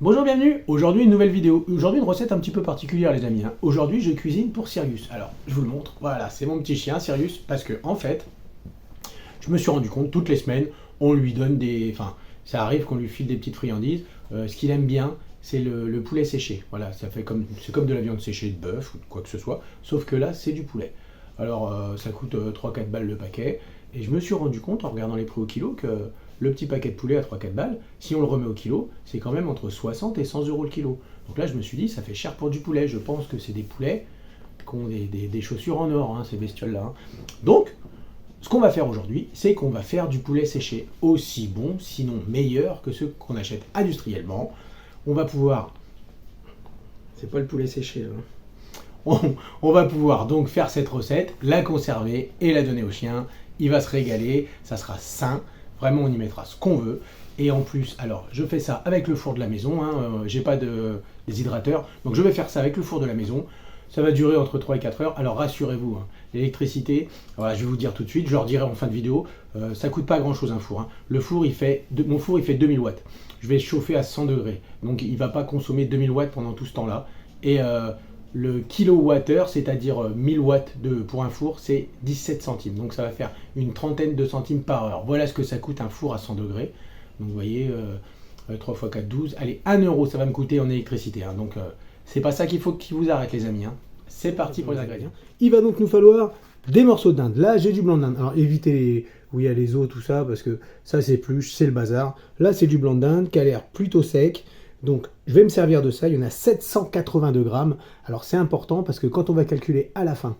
Bonjour, bienvenue. Aujourd'hui, une nouvelle vidéo. Aujourd'hui, une recette un petit peu particulière, les amis. Aujourd'hui, je cuisine pour Sirius. Alors, je vous le montre. Voilà, c'est mon petit chien, Sirius, parce que, en fait, je me suis rendu compte, toutes les semaines, on lui donne des... Enfin, ça arrive qu'on lui file des petites friandises. Ce qu'il aime bien, c'est le poulet séché. Voilà, ça fait comme... C'est comme de la viande séchée de bœuf ou de quoi que ce soit, sauf que là, c'est du poulet. Alors, ça coûte 3-4 balles le paquet. Et je me suis rendu compte, en regardant les prix au kilo, que le petit paquet de poulet à 3-4 balles, si on le remet au kilo, c'est quand même entre 60 et 100 euros le kilo. Donc là, je me suis dit, ça fait cher pour du poulet. Je pense que c'est des poulets qui ont des chaussures en or, hein, ces bestioles-là. Hein. Donc, ce qu'on va faire aujourd'hui, c'est qu'on va faire du poulet séché aussi bon, sinon meilleur que ceux qu'on achète industriellement. On va pouvoir... C'est pas le poulet séché, là. On va pouvoir donc faire cette recette, la conserver et la donner au chien. Il va se régaler, ça sera sain. Vraiment, on y mettra ce qu'on veut. Et en plus, alors, je fais ça avec le four de la maison. Hein, j'ai pas de déshydrateur. Donc, je vais faire ça avec le four de la maison. Ça va durer entre 3 et 4 heures. Alors, rassurez-vous, hein, l'électricité, voilà, je vais vous dire tout de suite, je leur dirai en fin de vidéo, ça coûte pas grand-chose un four. Hein. Mon four, il fait 2000 watts. Je vais chauffer à 100 degrés. Donc, il va pas consommer 2000 watts pendant tout ce temps-là. Et le kilowattheure, c'est-à-dire 1000 watts pour un four, c'est 17 centimes. Donc ça va faire une trentaine de centimes par heure. Voilà ce que ça coûte un four à 100 degrés. Donc vous voyez, 3 x 4, 12. Allez, 1 euro, ça va me coûter en électricité. Hein. Donc c'est pas ça qu'il faut qu'il vous arrête, les amis. Hein. C'est parti pour les ingrédients. Il va donc nous falloir des morceaux de dinde. Là, j'ai du blanc de dinde. Alors évitez où il y a les os, tout ça, parce que ça c'est pluche, c'est le bazar. Là, c'est du blanc de dinde qui a l'air plutôt sec. Donc, je vais me servir de ça. Il y en a 782 grammes. Alors, c'est important parce que quand on va calculer à la fin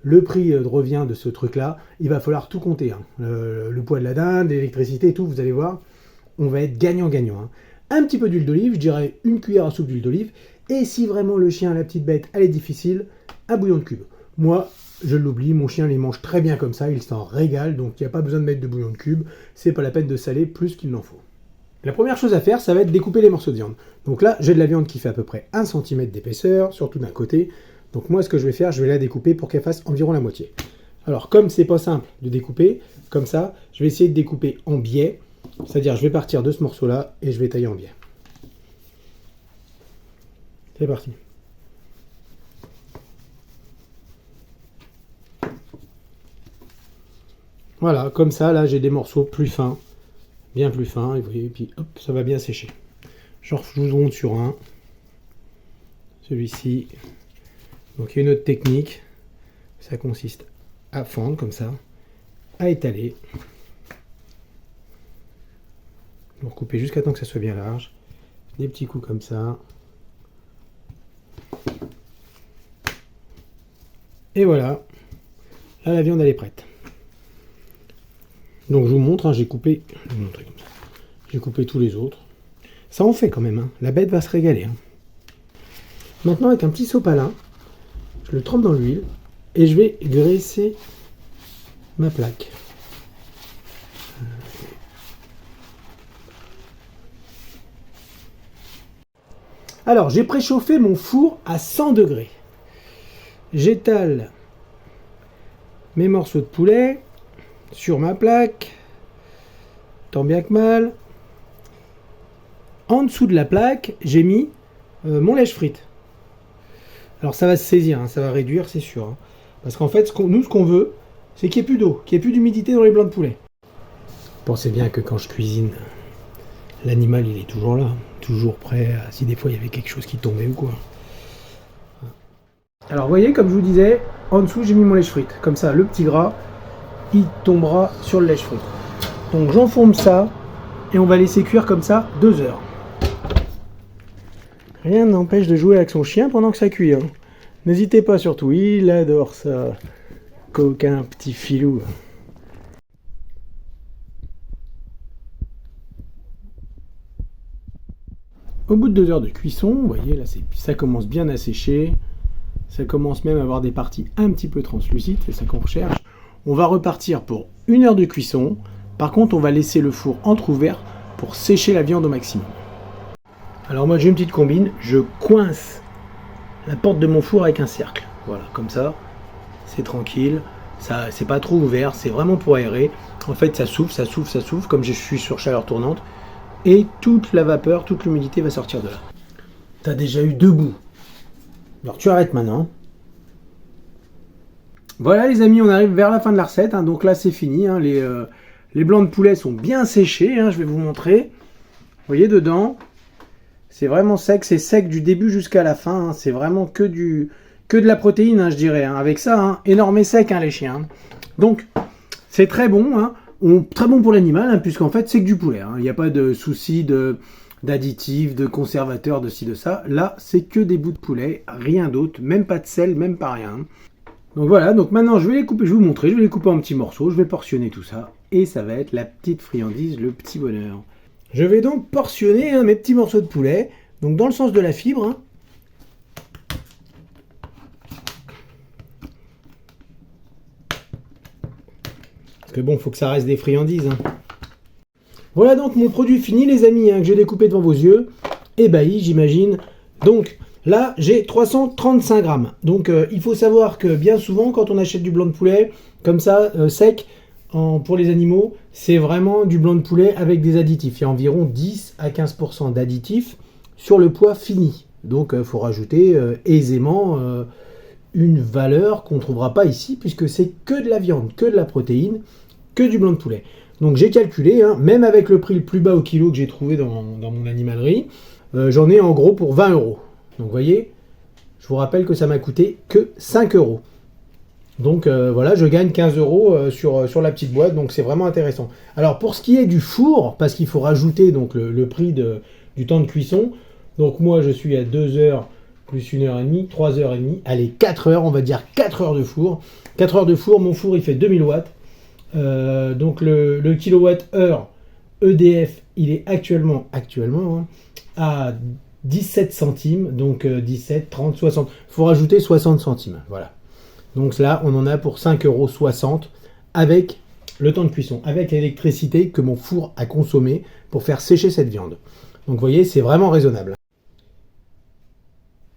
le prix de revient de ce truc-là, il va falloir tout compter. Hein. Le poids de la dinde, l'électricité et tout, vous allez voir, on va être gagnant-gagnant. Hein. Un petit peu d'huile d'olive, je dirais une cuillère à soupe d'huile d'olive. Et si vraiment le chien, la petite bête, elle est difficile, un bouillon de cube. Moi, je l'oublie, mon chien les mange très bien comme ça, il s'en régale, donc il n'y a pas besoin de mettre de bouillon de cube. C'est pas la peine de saler plus qu'il n'en faut. La première chose à faire, ça va être découper les morceaux de viande. Donc là, j'ai de la viande qui fait à peu près 1 cm d'épaisseur, surtout d'un côté. Donc moi, ce que je vais faire, je vais la découper pour qu'elle fasse environ la moitié. Alors, comme c'est pas simple de découper, comme ça, je vais essayer de découper en biais. C'est-à-dire, je vais partir de ce morceau-là et je vais tailler en biais. C'est parti. Voilà, comme ça, là, j'ai des morceaux plus fins. Bien plus fin, et vous voyez, puis hop, ça va bien sécher. Genre, je vous montre sur un, celui-ci. Donc, il y a une autre technique, ça consiste à fendre comme ça, à étaler. Donc, couper jusqu'à temps que ça soit bien large. Des petits coups comme ça. Et voilà, là, la viande, elle est prête. Donc je vous montre, hein, j'ai coupé tous les autres. Ça en fait quand même, hein. La bête va se régaler. Hein. Maintenant avec un petit sopalin, je le trempe dans l'huile et je vais graisser ma plaque. Alors j'ai préchauffé mon four à 100 degrés. J'étale mes morceaux de poulet sur ma plaque, tant bien que mal. En dessous de la plaque, j'ai mis mon lèche-frite. Alors ça va se saisir, hein, ça va réduire, c'est sûr. Hein. Parce qu'en fait, ce qu'on veut, c'est qu'il n'y ait plus d'eau, qu'il n'y ait plus d'humidité dans les blancs de poulet. Pensez bien que quand je cuisine, l'animal il est toujours là, toujours prêt, si des fois il y avait quelque chose qui tombait ou quoi. Alors vous voyez, comme je vous disais, en dessous j'ai mis mon lèche-frite. Comme ça, le petit gras, il tombera sur le lèche-frite. Donc j'enfourne ça et on va laisser cuire comme ça 2 heures. Rien n'empêche de jouer avec son chien pendant que ça cuit. Hein. N'hésitez pas surtout, il adore ça. Coquin petit filou. Au bout de 2 heures de cuisson, vous voyez là ça commence bien à sécher. Ça commence même à avoir des parties un petit peu translucides, c'est ça qu'on recherche. On va repartir pour 1 heure de cuisson. Par contre, on va laisser le four entrouvert pour sécher la viande au maximum. Alors moi, j'ai une petite combine. Je coince la porte de mon four avec un cercle. Voilà, comme ça, c'est tranquille. Ça, c'est pas trop ouvert, c'est vraiment pour aérer. En fait, ça souffle, comme je suis sur chaleur tournante. et toute la vapeur, toute l'humidité va sortir de là. Tu as déjà eu 2 bouts. Alors tu arrêtes maintenant. Voilà les amis, on arrive vers la fin de la recette, hein. Donc là c'est fini, hein. Les blancs de poulet sont bien séchés, hein. Je vais vous montrer. Vous voyez dedans, c'est vraiment sec, c'est sec du début jusqu'à la fin, hein. C'est vraiment que de la protéine, hein, je dirais, hein. Avec ça, hein, énorme et sec, hein, les chiens. Donc c'est très bon, hein. Très bon pour l'animal, hein, puisqu'en fait c'est que du poulet, hein. Il n'y a pas de souci d'additifs, de conservateurs, de ci, de ça. Là c'est que des bouts de poulet, rien d'autre, même pas de sel, même pas rien. Donc voilà, donc maintenant je vais les couper, je vais vous montrer, je vais les couper en petits morceaux, je vais portionner tout ça, et ça va être la petite friandise, le petit bonheur. Je vais donc portionner, hein, mes petits morceaux de poulet, donc dans le sens de la fibre, hein. Parce que bon, il faut que ça reste des friandises, hein. Voilà donc mon produit fini les amis, hein, que j'ai découpé devant vos yeux, ébahi j'imagine. Donc là, j'ai 335 grammes. Donc il faut savoir que bien souvent, quand on achète du blanc de poulet, comme ça, sec, pour les animaux, c'est vraiment du blanc de poulet avec des additifs. Il y a environ 10 à 15% d'additifs sur le poids fini. Donc il faut rajouter aisément une valeur qu'on ne trouvera pas ici, puisque c'est que de la viande, que de la protéine, que du blanc de poulet. Donc j'ai calculé, hein, même avec le prix le plus bas au kilo que j'ai trouvé dans mon animalerie, j'en ai en gros pour 20 euros. Donc vous voyez, je vous rappelle que ça m'a coûté que 5 euros. Donc voilà, je gagne 15 euros sur la petite boîte, donc c'est vraiment intéressant. Alors pour ce qui est du four, parce qu'il faut rajouter donc le prix du temps de cuisson, donc moi je suis à 2 heures plus 1h30, 3h30, allez 4 heures, on va dire 4 heures de four. 4 heures de four, mon four il fait 2000 watts. Donc le kilowattheure EDF, il est actuellement hein, à 17 centimes, donc 17, 30, 60. Il faut rajouter 60 centimes, voilà. Donc là, on en a pour 5,60 € avec le temps de cuisson, avec l'électricité que mon four a consommé pour faire sécher cette viande. Donc vous voyez, c'est vraiment raisonnable.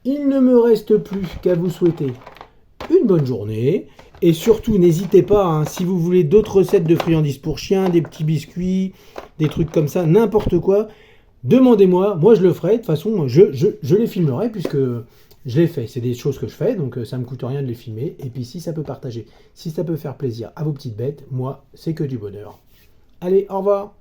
Il ne me reste plus qu'à vous souhaiter une bonne journée. Et surtout, n'hésitez pas, hein, si vous voulez d'autres recettes de friandises pour chiens, des petits biscuits, des trucs comme ça, n'importe quoi, demandez-moi, moi je le ferai. De toute façon, je les filmerai puisque je les fais. C'est des choses que je fais, donc ça ne me coûte rien de les filmer. Et puis si ça peut partager, si ça peut faire plaisir à vos petites bêtes, moi, c'est que du bonheur. Allez, au revoir!